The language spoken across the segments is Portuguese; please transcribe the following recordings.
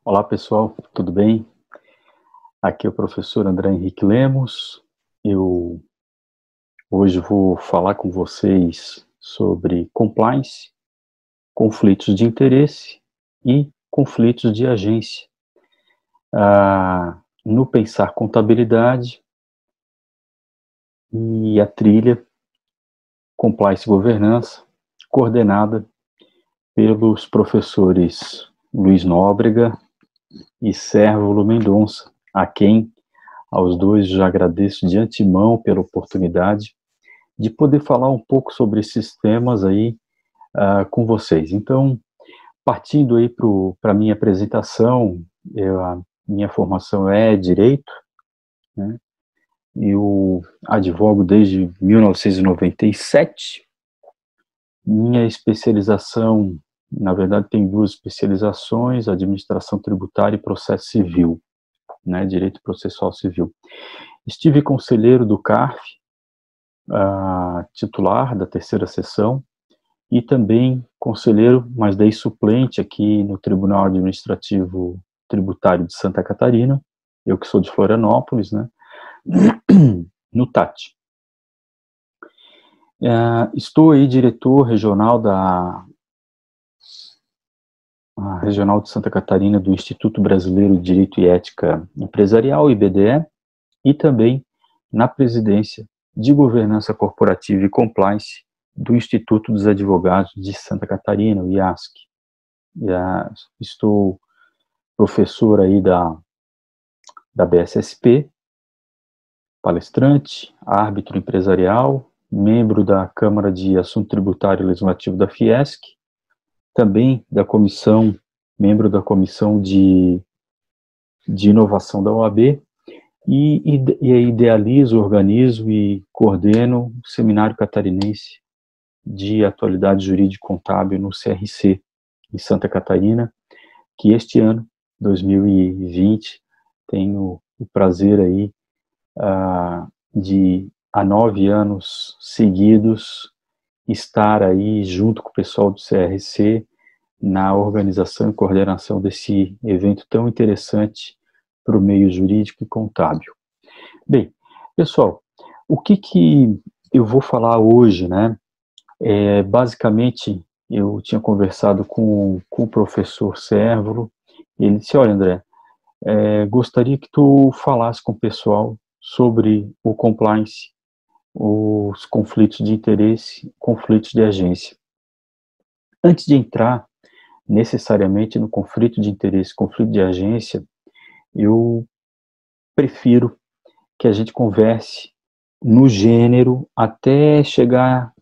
Olá pessoal, tudo bem? Aqui é o professor André Henrique Lemos. Eu hoje vou falar com vocês sobre compliance, conflitos de interesse e conflitos de agência. No Pensar Contabilidade e a trilha Compliance e Governança, coordenada pelos professores Luiz Nóbrega e Sérvulo Mendonça, a quem aos dois já agradeço de antemão pela oportunidade de poder falar um pouco sobre esses temas aí com vocês. Então, partindo aí para a minha apresentação, a minha formação é Direito, né? Eu advogo desde 1997. Minha especialização, na verdade, tem duas especializações: Administração Tributária e Processo Civil, né? Direito Processual Civil. Estive conselheiro do CARF, titular da terceira sessão, e também conselheiro, mas daí suplente aqui no Tribunal Administrativo Tributário de Santa Catarina, eu que sou de Florianópolis, né, no TAT. Estou aí diretor regional Regional de Santa Catarina do Instituto Brasileiro de Direito e Ética Empresarial, IBDE, e também na presidência de Governança Corporativa e Compliance do Instituto dos Advogados de Santa Catarina, o IASC. Estou professor aí da BSSP, palestrante, árbitro empresarial, membro da Câmara de Assunto Tributário e Legislativo da Fiesc, também membro da Comissão de Inovação da OAB, e idealizo, organizo e coordeno o Seminário Catarinense de Atualidade Jurídica Contábil no CRC, em Santa Catarina, que este ano, 2020, tenho o prazer aí de, há 9 anos seguidos, estar aí junto com o pessoal do CRC na organização e coordenação desse evento tão interessante para o meio jurídico e contábil. Bem, pessoal, o que eu vou falar hoje, né? Basicamente, eu tinha conversado com o professor Sérvulo, e ele disse: olha, André, gostaria que tu falasse com o pessoal sobre o compliance, os conflitos de interesse, conflitos de agência. Antes de entrar necessariamente no conflito de interesse, conflito de agência, eu prefiro que a gente converse no gênero até chegar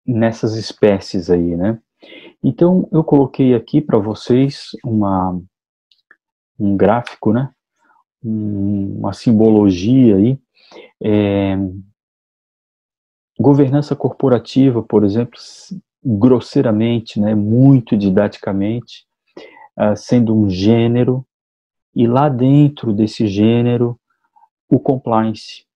nessas espécies aí, né? Então, eu coloquei aqui para vocês um gráfico, né? Uma simbologia aí. Governança corporativa, por exemplo, grosseiramente, né? Muito didaticamente, sendo um gênero, e lá dentro desse gênero, o compliance.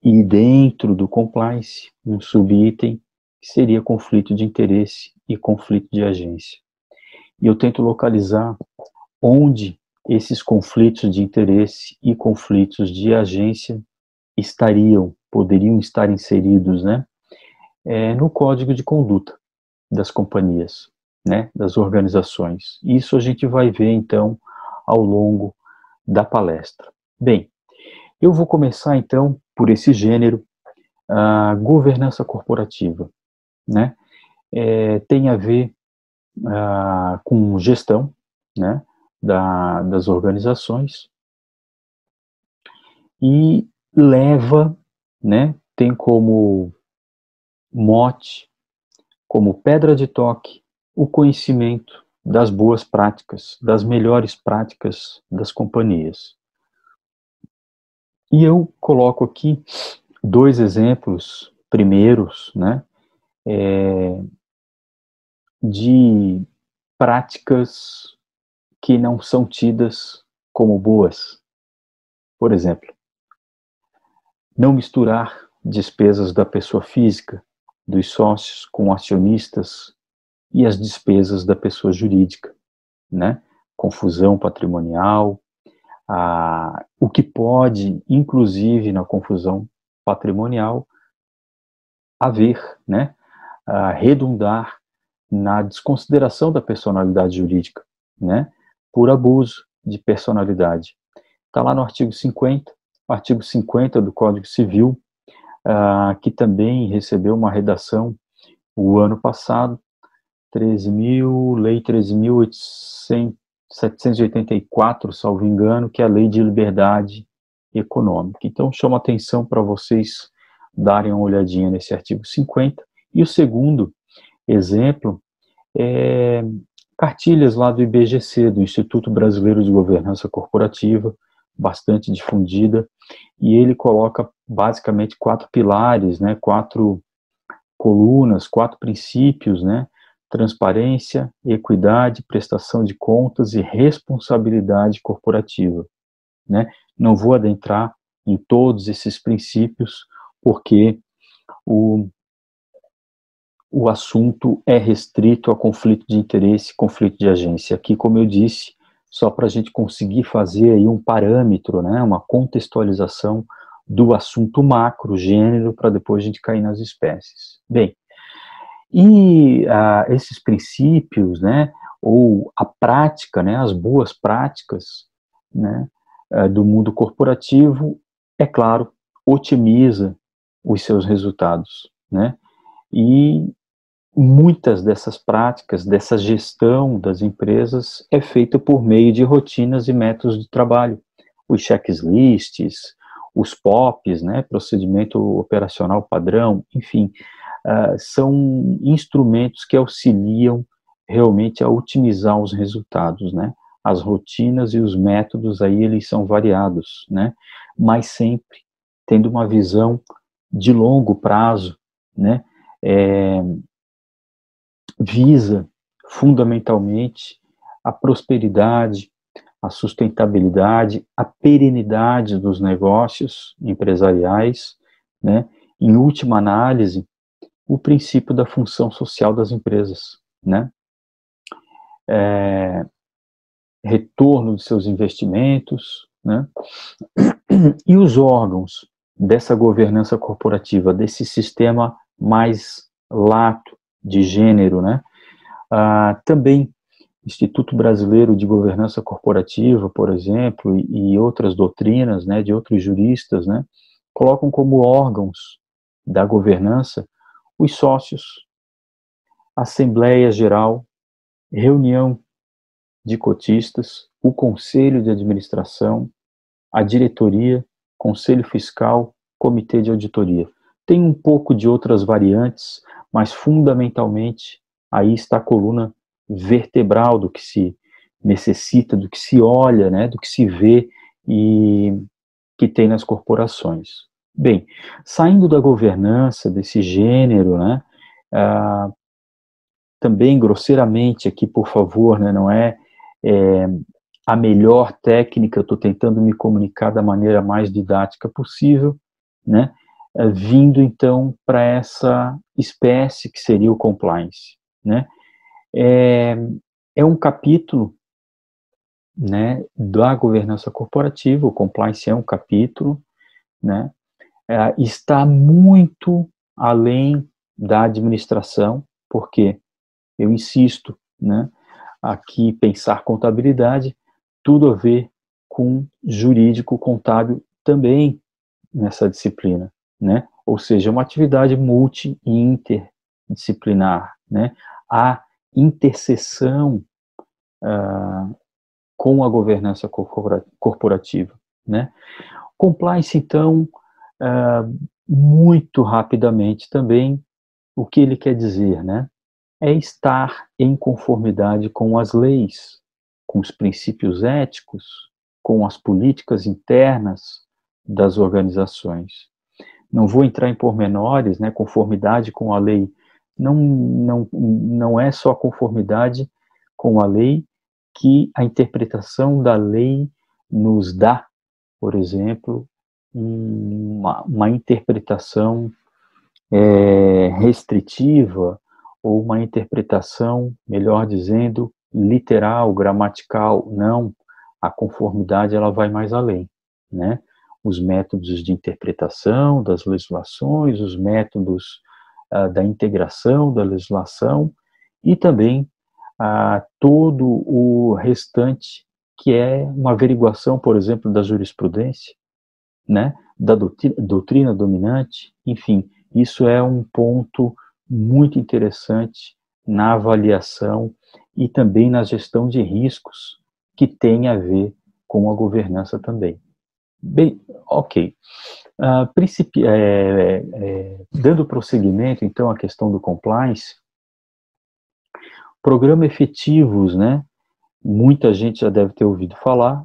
E dentro do compliance, um subitem, que seria conflito de interesse e conflito de agência. E eu tento localizar onde esses conflitos de interesse e conflitos de agência poderiam estar inseridos, né, no código de conduta das companhias, né, das organizações. Isso a gente vai ver, então, ao longo da palestra. Bem, eu vou começar, então, por esse gênero, a governança corporativa, né? Tem a ver com gestão, né, das organizações, e leva, né, tem como mote, como pedra de toque, o conhecimento das boas práticas, das melhores práticas das companhias. E eu coloco aqui 2 exemplos primeiros, né, de práticas que não são tidas como boas. Por exemplo, não misturar despesas da pessoa física, dos sócios, com acionistas, e as despesas da pessoa jurídica, né? confusão patrimonial, o que pode, inclusive na confusão patrimonial, haver, né, redundar na desconsideração da personalidade jurídica, né, por abuso de personalidade. Está lá no artigo 50, o artigo 50 do Código Civil, que também recebeu uma redação o ano passado, Lei 13.784, salvo engano, que é a Lei de Liberdade Econômica. Então, chamo a atenção para vocês darem uma olhadinha nesse artigo 50. E o segundo exemplo é cartilhas lá do IBGC, do Instituto Brasileiro de Governança Corporativa, bastante difundida, e ele coloca basicamente 4 pilares, né, 4 colunas, 4 princípios, né, transparência, equidade, prestação de contas e responsabilidade corporativa, né. Não vou adentrar em todos esses princípios, porque o assunto é restrito a conflito de interesse, conflito de agência. Aqui, como eu disse, só para a gente conseguir fazer aí um parâmetro, né, uma contextualização do assunto macro, gênero, para depois a gente cair nas espécies. Bem, e esses princípios, né, ou a prática, né, as boas práticas, né, do mundo corporativo, é claro, otimiza os seus resultados, né, e muitas dessas práticas, dessa gestão das empresas, é feita por meio de rotinas e métodos de trabalho, os checklists, os POPs, né, procedimento operacional padrão, enfim, são instrumentos que auxiliam realmente a otimizar os resultados, né. As rotinas e os métodos aí, eles são variados, né, mas sempre tendo uma visão de longo prazo, né, visa fundamentalmente a prosperidade, a sustentabilidade, a perenidade dos negócios empresariais, né, em última análise, o princípio da função social das empresas, né, retorno de seus investimentos, né, e os órgãos dessa governança corporativa, desse sistema mais lato de gênero, né, também Instituto Brasileiro de Governança Corporativa, por exemplo, e outras doutrinas, né, de outros juristas, né, colocam como órgãos da governança os sócios, Assembleia Geral, reunião de cotistas, o Conselho de Administração, a diretoria, Conselho Fiscal, Comitê de Auditoria. Tem um pouco de outras variantes, mas fundamentalmente aí está a coluna vertebral do que se necessita, do que se olha, né, do que se vê e que tem nas corporações. Bem, saindo da governança desse gênero, né, também grosseiramente aqui, por favor, né, não é a melhor técnica, eu estou tentando me comunicar da maneira mais didática possível, né, vindo então para essa espécie que seria o compliance, né. É um capítulo, né, da governança corporativa, o compliance é um capítulo, né, está muito além da administração, porque eu insisto, né, aqui pensar contabilidade, tudo a ver com jurídico contábil também nessa disciplina, né, ou seja, uma atividade multi e interdisciplinar, né, a interseção com a governança corporativa, né. Compliance, então, muito rapidamente também, o que ele quer dizer, né, é estar em conformidade com as leis, com os princípios éticos, com as políticas internas das organizações. Não vou entrar em pormenores, né, conformidade com a lei, não é só a conformidade com a lei que a interpretação da lei nos dá, por exemplo, uma interpretação restritiva ou uma interpretação, melhor dizendo, literal, gramatical, não. A conformidade, ela vai mais além, né? Os métodos de interpretação das legislações, os métodos da integração da legislação e também todo o restante, que é uma averiguação, por exemplo, da jurisprudência, né, da doutrina dominante, enfim, isso é um ponto muito interessante na avaliação e também na gestão de riscos que tem a ver com a governança também. Bem, ok. Dando prosseguimento, então, à questão do compliance, programa efetivos, né? Muita gente já deve ter ouvido falar,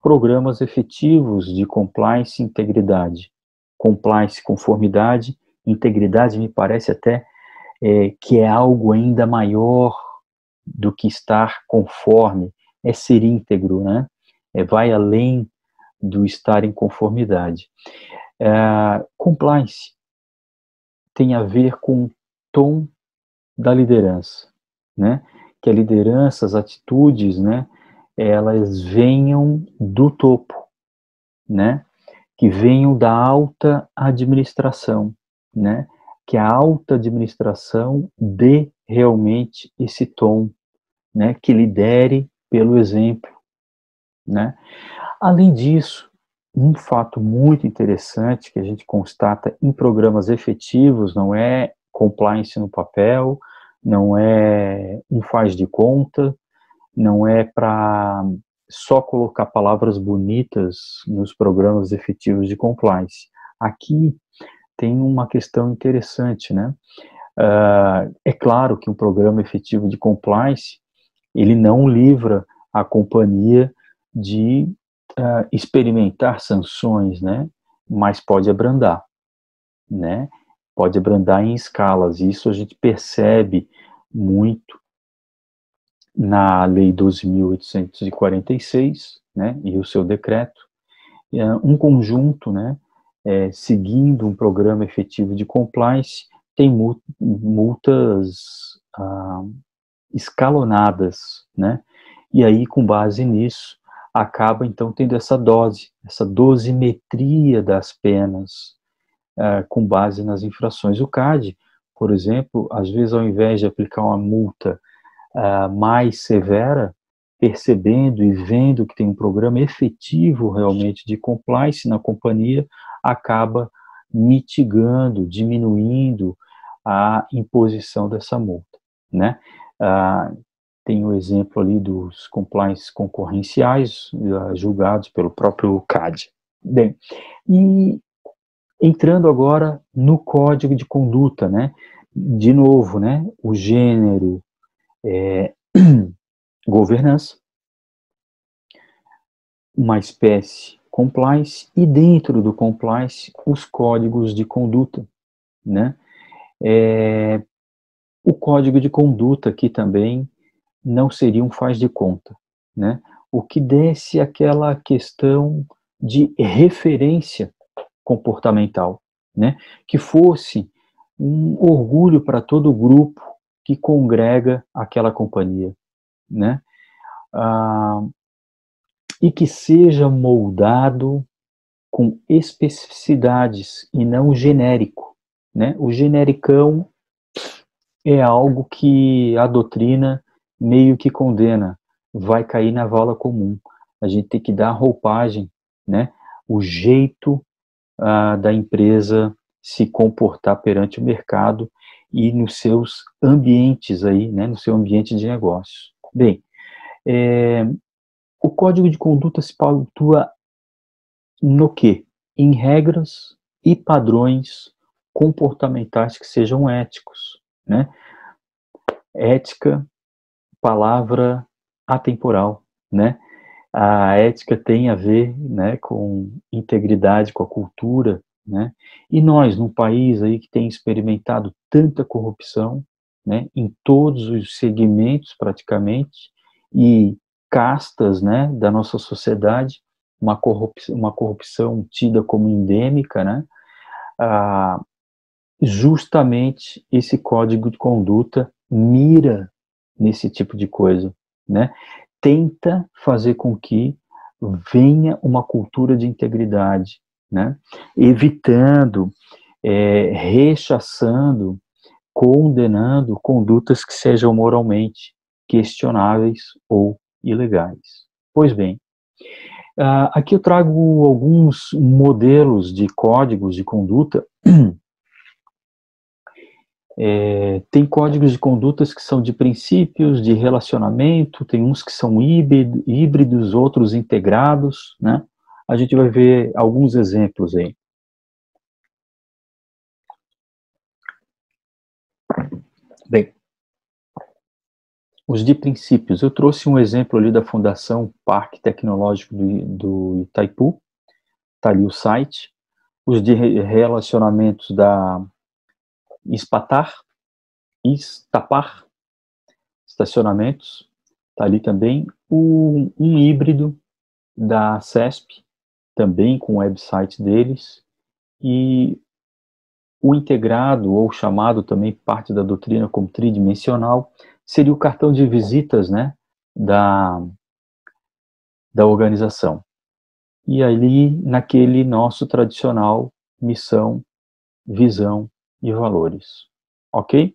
programas efetivos de compliance e integridade. Compliance, conformidade, integridade me parece até que é algo ainda maior do que estar conforme, é ser íntegro, né? Vai além do estar em conformidade. Compliance tem a ver com o tom da liderança, né? Que a liderança, as atitudes, né? Elas venham do topo, né? Que venham da alta administração, né? Que a alta administração dê realmente esse tom, né? Que lidere pelo exemplo, né? Além disso, um fato muito interessante que a gente constata em programas efetivos, não é compliance no papel, não é um faz de conta, não é para só colocar palavras bonitas nos programas efetivos de compliance. Aqui tem uma questão interessante, né? É claro que um programa efetivo de compliance, ele não livra a companhia de experimentar sanções, né? Mas pode abrandar, né? Pode abrandar em escalas. Isso a gente percebe muito na Lei 12.846, né? E o seu decreto, um conjunto, né? Seguindo um programa efetivo de compliance, tem multas escalonadas, né? E aí, com base nisso, acaba então tendo essa dosimetria das penas, com base nas infrações. O CAD, por exemplo, às vezes, ao invés de aplicar uma multa mais severa, percebendo e vendo que tem um programa efetivo realmente de compliance na companhia, acaba mitigando, diminuindo a imposição dessa multa, né? Tem o exemplo ali dos compliance concorrenciais, julgados pelo próprio CAD. Bem, e entrando agora no código de conduta, né? De novo, né? O gênero governança, uma espécie compliance, e dentro do compliance, os códigos de conduta, né? O código de conduta aqui também não seria um faz de conta, né? O que desse aquela questão de referência comportamental, né? Que fosse um orgulho para todo o grupo que congrega aquela companhia, né? E que seja moldado com especificidades e não genérico, né? O genericão é algo que a doutrina meio que condena, vai cair na vala comum. A gente tem que dar a roupagem, né? O jeito da empresa se comportar perante o mercado e nos seus ambientes aí, né? No seu ambiente de negócios. Bem, o código de conduta se pautua no quê? Em regras e padrões comportamentais que sejam éticos, né? Ética, palavra atemporal, né? A ética tem a ver, né, com integridade, com a cultura, né? E nós, num país aí que tem experimentado tanta corrupção, né, em todos os segmentos praticamente, e castas, né, da nossa sociedade, uma corrupção tida como endêmica, né? Justamente esse código de conduta mira nesse tipo de coisa, né? Tenta fazer com que venha uma cultura de integridade, né? Evitando, rechaçando, condenando condutas que sejam moralmente questionáveis ou ilegais. Pois bem, aqui eu trago alguns modelos de códigos de conduta. Tem códigos de condutas que são de princípios, de relacionamento, tem uns que são híbridos, outros integrados, né? A gente vai ver alguns exemplos aí. Bem, os de princípios, eu trouxe um exemplo ali da Fundação Parque Tecnológico do Itaipu, tá ali o site. Os de relacionamentos da Estapar, estacionamentos, tá ali também. Um híbrido da CESP, também com o website deles, e o integrado, ou chamado também parte da doutrina como tridimensional, seria o cartão de visitas, né, da organização. E ali, naquele nosso tradicional missão, visão e valores. Ok?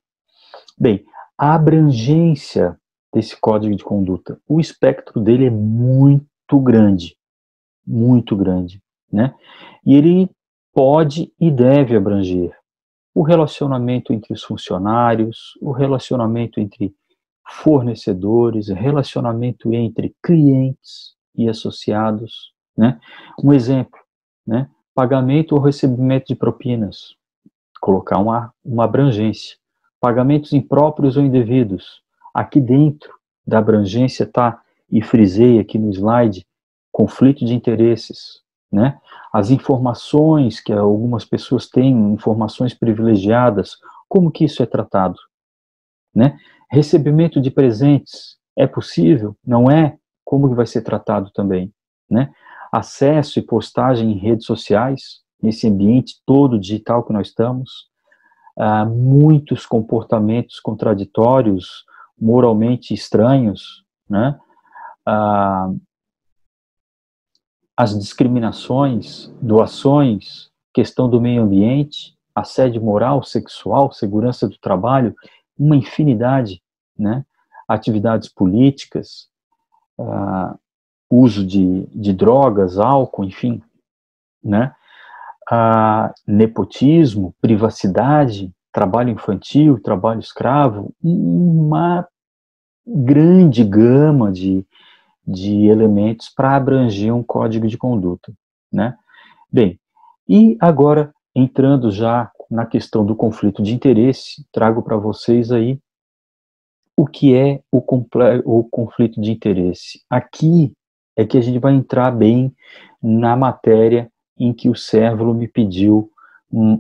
Bem, a abrangência desse código de conduta, o espectro dele é muito grande, né? E ele pode e deve abranger o relacionamento entre os funcionários, o relacionamento entre fornecedores, relacionamento entre clientes e associados, né? Um exemplo, né? Pagamento ou recebimento de propinas, colocar uma abrangência. Pagamentos impróprios ou indevidos. Aqui dentro da abrangência está, e frisei aqui no slide, conflito de interesses, né? As informações que algumas pessoas têm, informações privilegiadas, como que isso é tratado, né? Recebimento de presentes, é possível? Não é? Como que vai ser tratado também, né? Acesso e postagem em redes sociais, nesse ambiente todo digital que nós estamos, muitos comportamentos contraditórios, moralmente estranhos, né? As discriminações, doações, questão do meio ambiente, assédio moral, sexual, segurança do trabalho, uma infinidade, né? Atividades políticas, uso de drogas, álcool, enfim, né? Nepotismo, privacidade, trabalho infantil, trabalho escravo, uma grande gama de elementos para abranger um código de conduta, né? Bem, e agora, entrando já na questão do conflito de interesse, trago para vocês aí o que é o conflito de interesse. Aqui é que a gente vai entrar bem na matéria em que o Cérvulo me pediu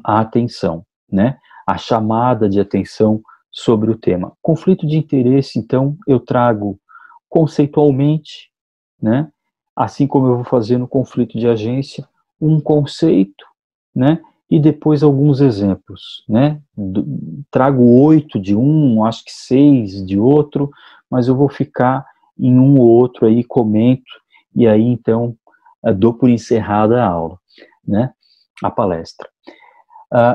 a atenção, né? A chamada de atenção sobre o tema. Conflito de interesse, então, eu trago conceitualmente, né? Assim como eu vou fazer no conflito de agência, um conceito, né? E depois alguns exemplos, né? Trago 8 de um, acho que 6 de outro, mas eu vou ficar em um ou outro aí, comento, e aí então dou por encerrada a aula, né? A palestra.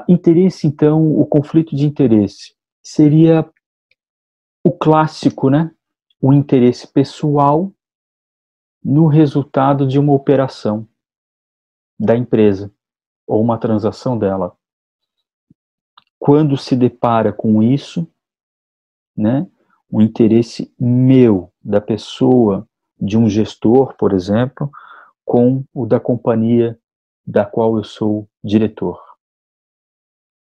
Interesse, então, o conflito de interesse seria o clássico, né? O interesse pessoal no resultado de uma operação da empresa ou uma transação dela. Quando se depara com isso, né, o interesse meu, da pessoa, de um gestor, por exemplo, com o da companhia da qual eu sou diretor.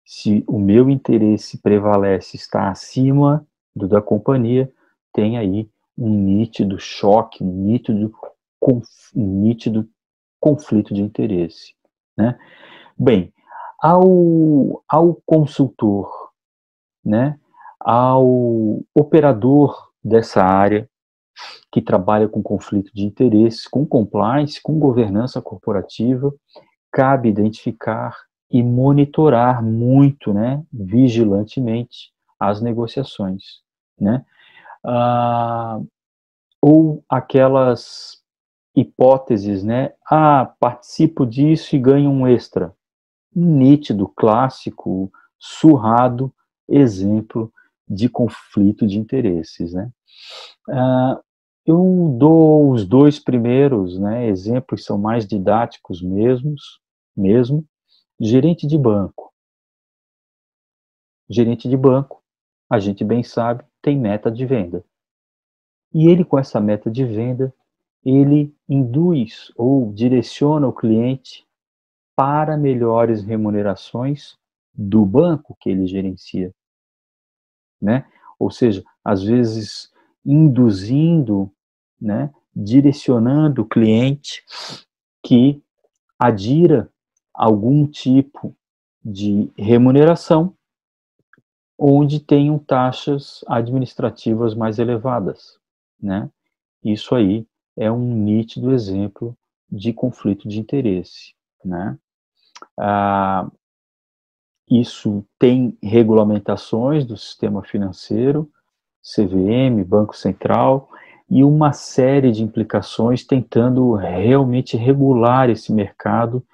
Se o meu interesse prevalece, está acima do da companhia, tem aí um nítido choque, um nítido conflito de interesse, né? Bem, ao consultor, né, ao operador dessa área que trabalha com conflito de interesse, com compliance, com governança corporativa, cabe identificar e monitorar muito, né, vigilantemente as negociações, né? ou aquelas hipóteses, né? Ah, participo disso e ganho um extra. Nítido, clássico, surrado exemplo de conflito de interesses, né? Eu dou os dois primeiros, né? Exemplos são mais didáticos mesmo. Gerente de banco. Gerente de banco, a gente bem sabe, tem meta de venda. E ele, com essa meta de venda, ele induz ou direciona o cliente para melhores remunerações do banco que ele gerencia, né? Ou seja, às vezes induzindo, né, direcionando o cliente que adira a algum tipo de remuneração onde tenham taxas administrativas mais elevadas, né? Isso aí é um nítido exemplo de conflito de interesse, né? Isso tem regulamentações do sistema financeiro, CVM, Banco Central, e uma série de implicações tentando realmente regular esse mercado,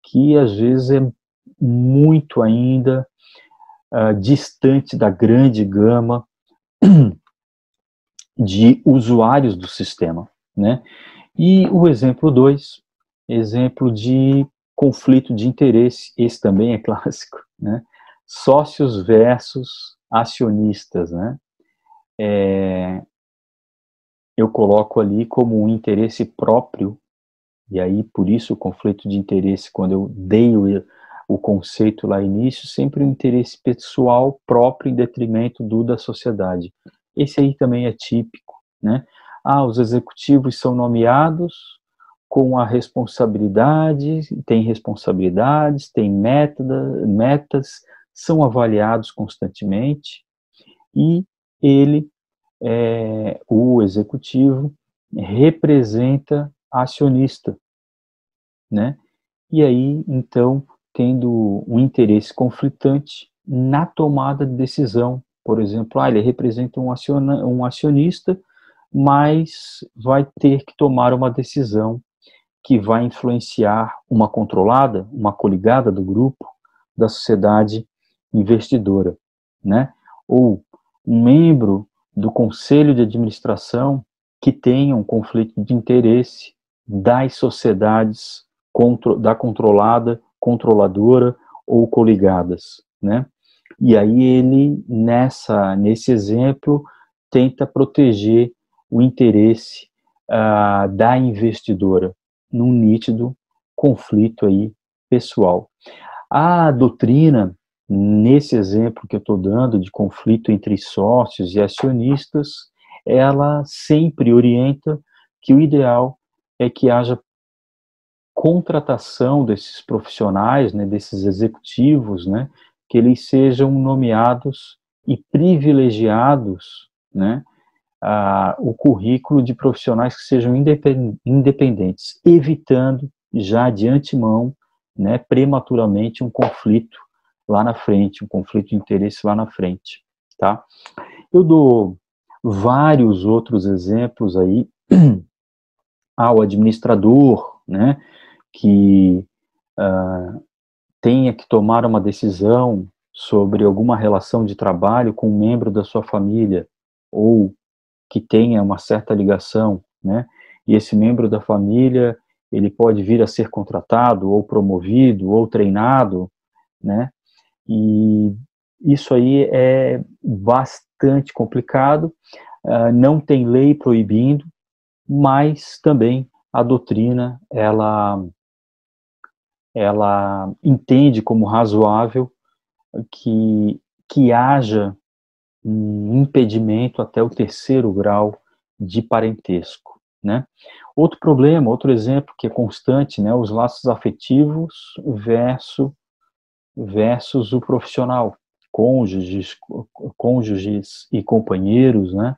que às vezes é muito ainda distante da grande gama de usuários do sistema, né? E o exemplo 2, exemplo de conflito de interesse, esse também é clássico, né? Sócios versus acionistas, né? Eu coloco ali como um interesse próprio, e aí por isso o conflito de interesse, quando eu dei o conceito lá no início, sempre um interesse pessoal próprio em detrimento do da sociedade. Esse aí também é típico, né? Ah, os executivos são nomeados com a responsabilidade, tem responsabilidades, tem metas, são avaliados constantemente, e ele, o executivo, representa acionista, né? E aí, então, tendo um interesse conflitante na tomada de decisão. Por exemplo, ele representa um acionista, mas vai ter que tomar uma decisão que vai influenciar uma controlada, uma coligada do grupo, da sociedade investidora, né? Ou um membro do conselho de administração que tenha um conflito de interesse das sociedades da controlada, controladora ou coligadas, né? E aí ele, nesse exemplo, tenta proteger o interesse da investidora, num nítido conflito aí pessoal. A doutrina, nesse exemplo que eu estou dando de conflito entre sócios e acionistas, ela sempre orienta que o ideal é que haja contratação desses profissionais, né, desses executivos, né, que eles sejam nomeados e privilegiados, né, o currículo de profissionais que sejam independentes, evitando já de antemão, né, prematuramente um conflito lá na frente, um conflito de interesse lá na frente, tá? Eu dou vários outros exemplos aí, o administrador, né, que tenha que tomar uma decisão sobre alguma relação de trabalho com um membro da sua família, ou que tenha uma certa ligação, né? E esse membro da família, ele pode vir a ser contratado, ou promovido, ou treinado, né? E isso aí é bastante complicado, não tem lei proibindo, mas também a doutrina, ela entende como razoável que haja um impedimento até o terceiro grau de parentesco, né? Outro problema, outro exemplo que é constante, né, os laços afetivos versus o profissional, cônjuges e companheiros, né?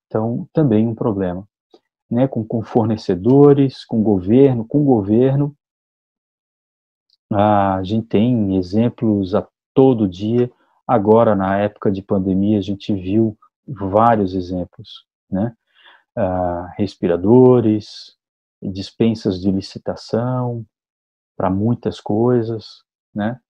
Então, também um problema, né, com fornecedores, com governo, a gente tem exemplos a todo dia. Agora, na época de pandemia, a gente viu vários exemplos, né? respiradores, dispensas de licitação para muitas coisas, né?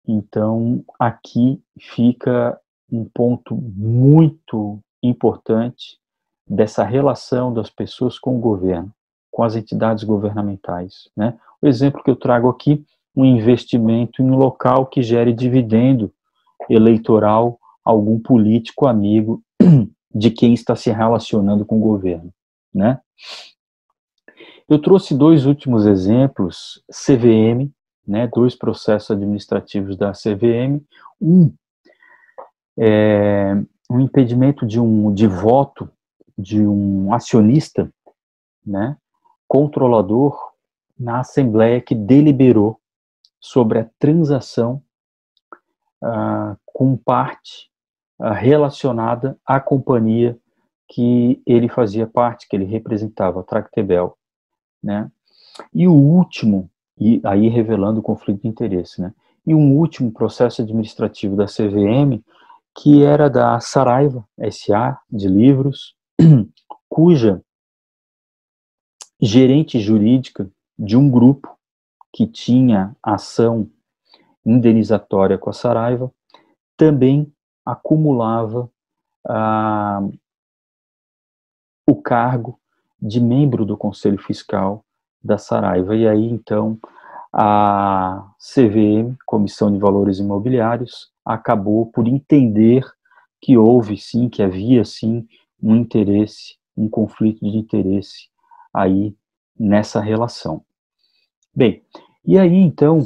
Então, aqui fica um ponto muito importante dessa relação das pessoas com o governo, com as entidades governamentais, né? O exemplo que eu trago aqui, um investimento em um local que gere dividendo eleitoral a algum político amigo de quem está se relacionando com o governo, né? Eu trouxe 2 últimos exemplos, CVM, né, 2 processos administrativos da CVM, um impedimento de voto de um acionista, né, controlador na Assembleia que deliberou sobre a transação com parte relacionada à companhia que ele fazia parte, que ele representava, a Tractebel, né? E o último, e aí revelando o conflito de interesse, né? E um último processo administrativo da CVM, que era da Saraiva S.A., de livros, cuja gerente jurídica de um grupo que tinha ação indenizatória com a Saraiva, também acumulava o cargo de membro do Conselho Fiscal da Saraiva. E aí, então, a CVM, Comissão de Valores Imobiliários, acabou por entender que houve sim, que havia sim um interesse, um conflito de interesse aí nessa relação. Bem, e aí então,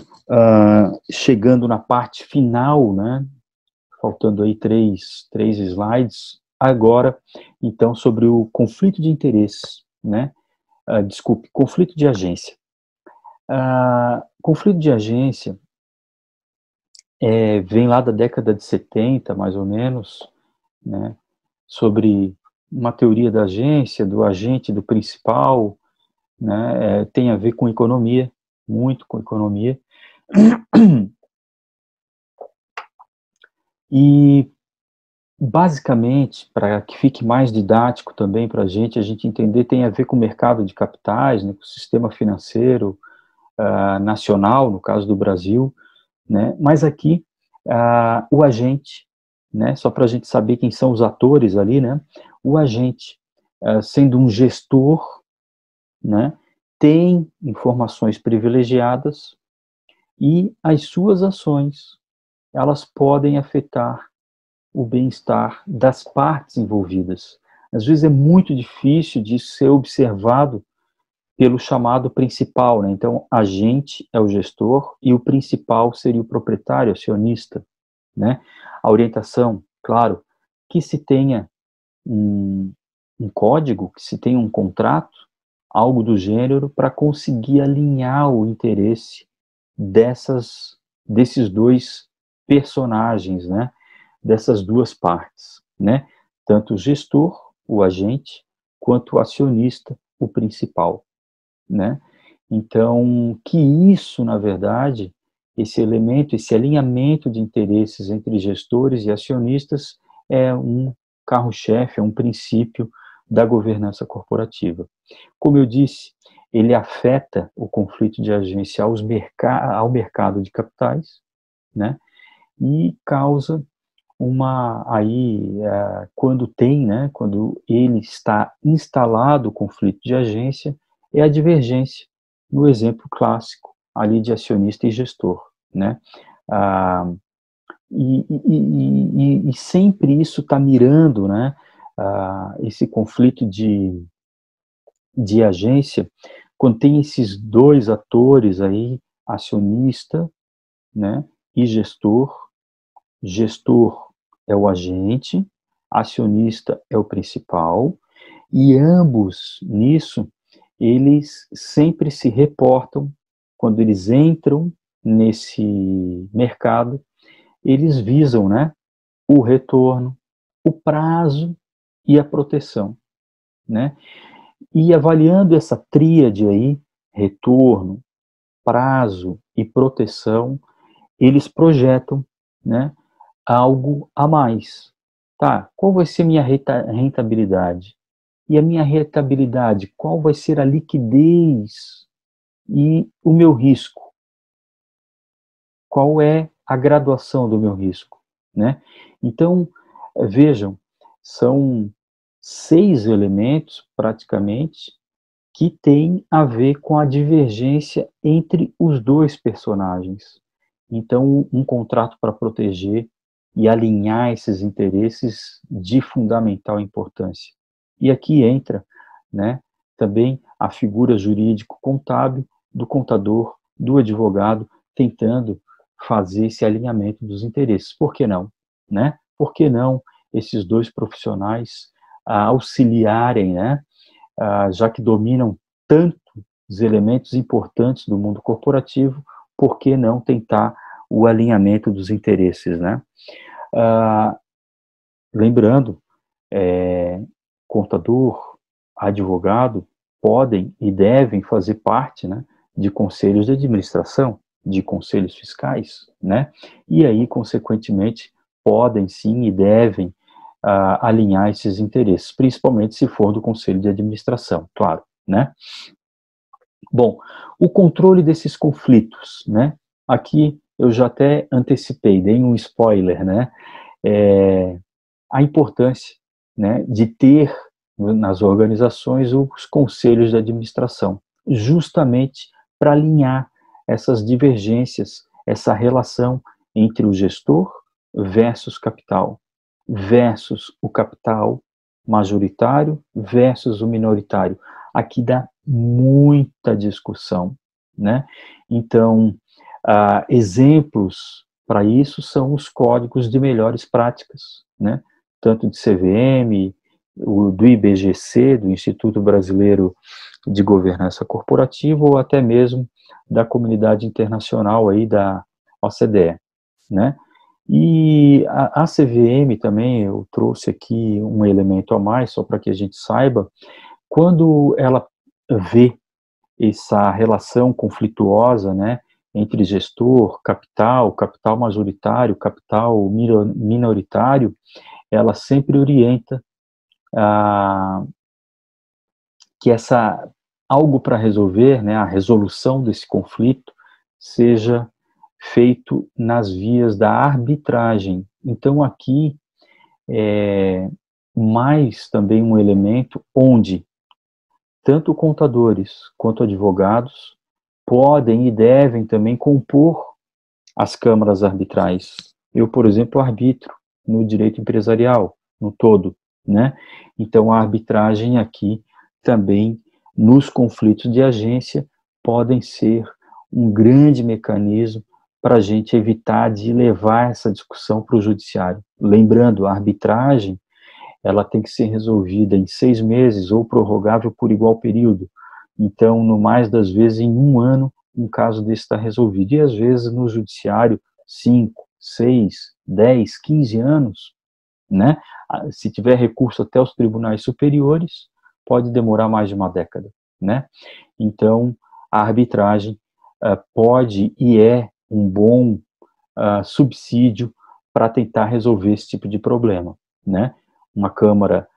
chegando na parte final, né, faltando aí três slides, agora, então, sobre o conflito de interesses, né, conflito de agência. Conflito de agência vem lá da década de 70, mais ou menos, né, sobre uma teoria da agência, do agente, do principal, né, tem a ver com economia, muito com economia. E, basicamente, para que fique mais didático também para a gente entender, tem a ver com o mercado de capitais, né, com o sistema financeiro nacional, no caso do Brasil, né, mas aqui o agente, né, só para a gente saber quem são os atores ali, né, o agente, sendo um gestor, né, tem informações privilegiadas e as suas ações, elas podem afetar o bem-estar das partes envolvidas. Às vezes é muito difícil de ser observado pelo chamado principal, né? Então, agente é o gestor e o principal seria o proprietário, acionista, né? A orientação, claro, que se tenha um código, que se tenha um contrato, algo do gênero, para conseguir alinhar o interesse desses 2 personagens, né? Dessas 2 partes, né? Tanto o gestor, o agente, quanto o acionista, o principal, né? Então, que isso, na verdade, esse elemento, esse alinhamento de interesses entre gestores e acionistas é um carro-chefe, é um princípio da governança corporativa. Como eu disse, ele afeta o conflito de agência ao mercado de capitais, né? E causa quando quando ele está instalado o conflito de agência, é a divergência, no exemplo clássico ali de acionista e gestor, né? E sempre isso está mirando, né? Esse conflito de agência, quando tem esses 2 atores aí, acionista, né? E gestor é o agente, acionista é o principal, e ambos nisso, eles sempre se reportam, quando eles entram nesse mercado, eles visam, né, o retorno, o prazo e a proteção, né? E avaliando essa tríade aí, retorno, prazo e proteção, eles projetam, né, algo a mais. Tá, qual vai ser minha rentabilidade? E a minha rentabilidade? Qual vai ser a liquidez e o meu risco? Qual é a graduação do meu risco, né? Então, vejam, são 6 elementos, praticamente, que têm a ver com a divergência entre os dois personagens. Então, um contrato para proteger e alinhar esses interesses de fundamental importância. E aqui entra, né, também a figura jurídico-contábil do contador, do advogado, tentando fazer esse alinhamento dos interesses. Por que não? Né? Por que não esses dois profissionais auxiliarem, né, já que dominam tanto os elementos importantes do mundo corporativo, por que não tentar o alinhamento dos interesses, né? Lembrando, contador, advogado, podem e devem fazer parte, né, de conselhos de administração, de conselhos fiscais, né? E aí, consequentemente, podem sim e devem alinhar esses interesses, principalmente se for do conselho de administração, claro, né? Bom, o controle desses conflitos, né? Aqui eu já até antecipei, dei um spoiler, né? A importância, né, de ter nas organizações os conselhos de administração, justamente para alinhar essas divergências, essa relação entre o gestor versus capital, versus o capital majoritário versus o minoritário. Aqui dá muita discussão, né? Então, exemplos para isso são os códigos de melhores práticas, né? Tanto de CVM, do IBGC, do Instituto Brasileiro de Governança Corporativa, ou até mesmo da comunidade internacional aí da OCDE, né? E a CVM também, eu trouxe aqui um elemento a mais, só para que a gente saiba, quando ela vê essa relação conflituosa, né, entre gestor, capital majoritário, capital minoritário, ela sempre orienta que algo para resolver, né, a resolução desse conflito, seja feito nas vias da arbitragem. Então, aqui mais também um elemento onde tanto contadores quanto advogados podem e devem também compor as câmaras arbitrais. Eu, por exemplo, arbitro no direito empresarial, no todo, né? Então, a arbitragem aqui também, nos conflitos de agência, podem ser um grande mecanismo para a gente evitar de levar essa discussão para o judiciário. Lembrando, a arbitragem, ela tem que ser resolvida em 6 meses ou prorrogável por igual período. Então, no mais das vezes, em 1 ano, um caso desse está resolvido. E às vezes no judiciário, 5, 6, 10, 15 anos, né? Se tiver recurso até os tribunais superiores, pode demorar mais de uma década, né? Então, a arbitragem pode e é um bom subsídio para tentar resolver esse tipo de problema, né? Uma câmara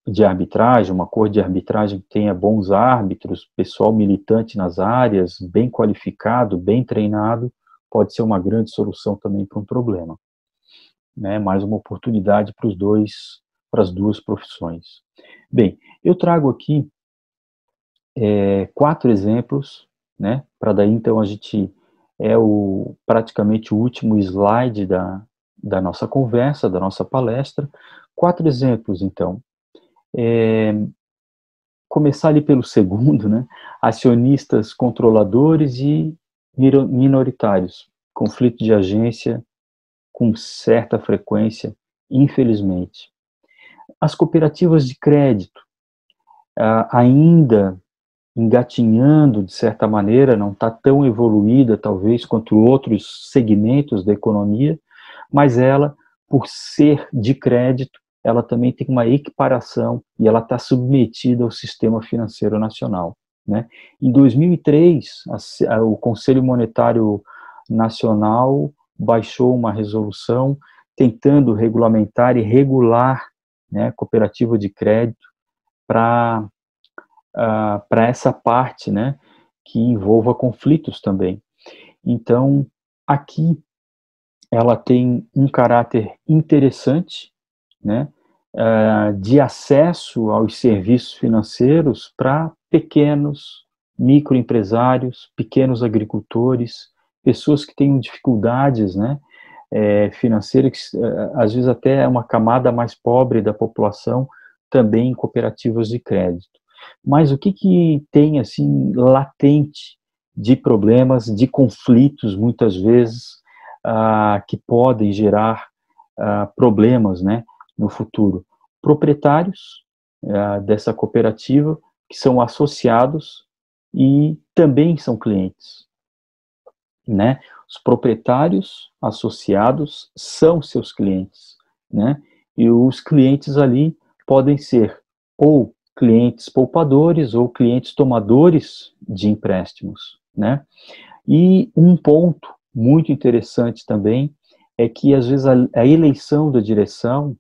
de arbitragem, uma corte de arbitragem que tenha bons árbitros, pessoal militante nas áreas, bem qualificado, bem treinado, pode ser uma grande solução também para um problema, né? Mais uma oportunidade para as duas profissões. Bem, eu trago aqui 4 exemplos, né? Para daí então a gente praticamente o último slide da nossa conversa, da nossa palestra. 4 exemplos, então. Começar ali pelo segundo, né? Acionistas controladores e minoritários. Conflito de agência com certa frequência, infelizmente. As cooperativas de crédito, ainda engatinhando, de certa maneira, não está tão evoluída, talvez, quanto outros segmentos da economia, mas ela, por ser de crédito, ela também tem uma equiparação e ela está submetida ao sistema financeiro nacional, né? Em 2003, o Conselho Monetário Nacional baixou uma resolução tentando regulamentar e regular né, cooperativa de crédito, para essa parte, né, que envolva conflitos também. Então, aqui ela tem um caráter interessante, né, de acesso aos serviços financeiros para pequenos microempresários, pequenos agricultores, pessoas que têm dificuldades, né, financeiras, que às vezes até é uma camada mais pobre da população, também em cooperativas de crédito. Mas o que tem assim latente de problemas, de conflitos, muitas vezes, que podem gerar problemas, né, no futuro? Proprietários dessa cooperativa, que são associados e também são clientes, né? Os proprietários associados são seus clientes, né? E os clientes ali podem ser ou clientes poupadores ou clientes tomadores de empréstimos, né? E um ponto muito interessante também é que, às vezes, a eleição da direção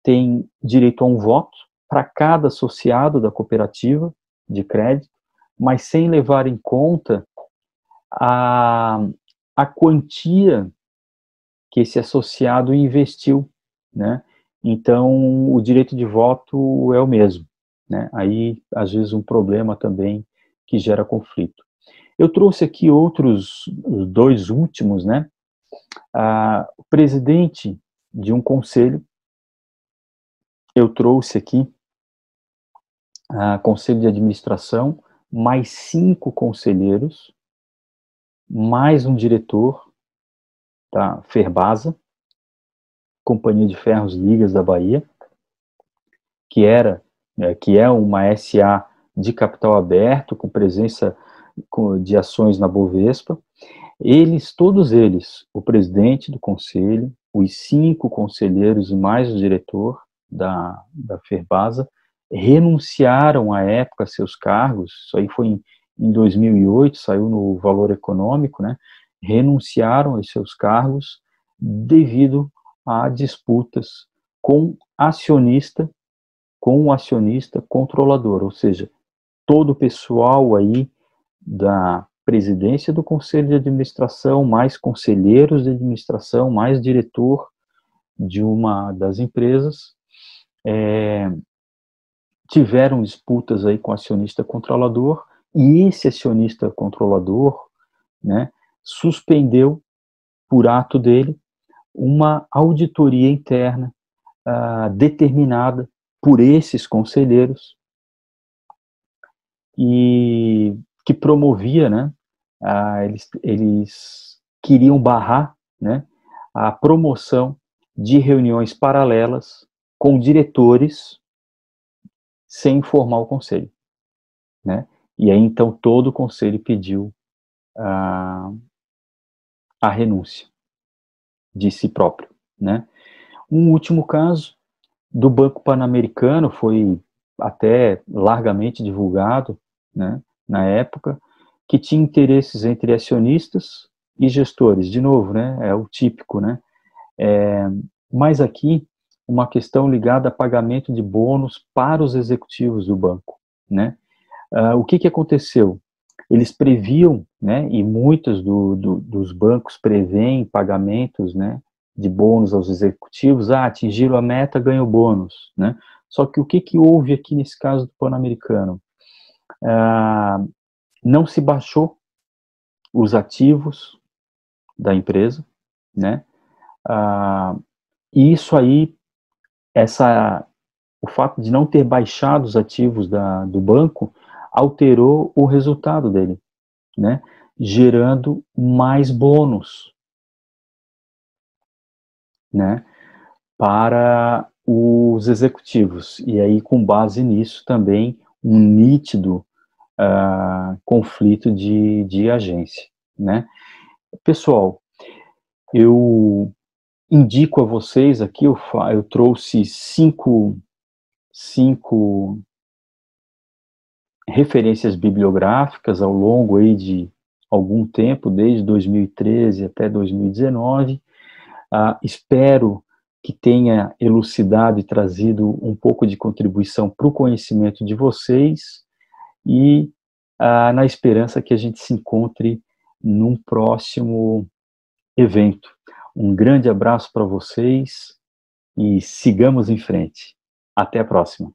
tem direito a um voto para cada associado da cooperativa de crédito, mas sem levar em conta a, a quantia que esse associado investiu, né? Então, o direito de voto é o mesmo, né? Aí, às vezes, um problema também que gera conflito. Eu trouxe aqui outros, os dois últimos, né? O presidente de um conselho, eu trouxe aqui conselho de administração, mais 5 conselheiros, mais um diretor da Ferbasa, Companhia de Ferros Ligas da Bahia, que é uma SA de capital aberto, com presença de ações na Bovespa. Todos eles, o presidente do conselho, os 5 conselheiros e mais o diretor da Ferbasa, renunciaram à época a seus cargos. Isso aí foi em 2008, saiu no Valor Econômico, né? Renunciaram aos seus cargos devido a disputas com o acionista controlador, ou seja, todo o pessoal aí da presidência do conselho de administração, mais conselheiros de administração, mais diretor de uma das empresas, tiveram disputas aí com o acionista controlador, e esse acionista controlador, né, suspendeu, por ato dele, uma auditoria interna determinada por esses conselheiros e que promovia, né, eles queriam barrar, né, a promoção de reuniões paralelas com diretores sem informar o conselho, né? E aí então todo o conselho pediu a renúncia de si próprio, né? Um último caso do Banco Pan-Americano, foi até largamente divulgado, né, na época, que tinha interesses entre acionistas e gestores. De novo, né, é o típico, né? Mas aqui, uma questão ligada a pagamento de bônus para os executivos do banco, né? O que aconteceu? Eles previam, né, e muitos dos bancos prevêem pagamentos, né, de bônus aos executivos. Atingiram a meta, ganham bônus, né? Só que o que houve aqui nesse caso do Pan-Americano? Não se baixou os ativos da empresa, né? E isso aí, o fato de não ter baixado os ativos do banco, alterou o resultado dele, né? Gerando mais bônus, né, para os executivos. E aí, com base nisso, também um nítido conflito de agência, né? Pessoal, eu indico a vocês aqui, eu trouxe cinco referências bibliográficas ao longo aí de algum tempo, desde 2013 até 2019. Espero que tenha elucidado e trazido um pouco de contribuição para o conhecimento de vocês e na esperança que a gente se encontre num próximo evento. Um grande abraço para vocês e sigamos em frente. Até a próxima.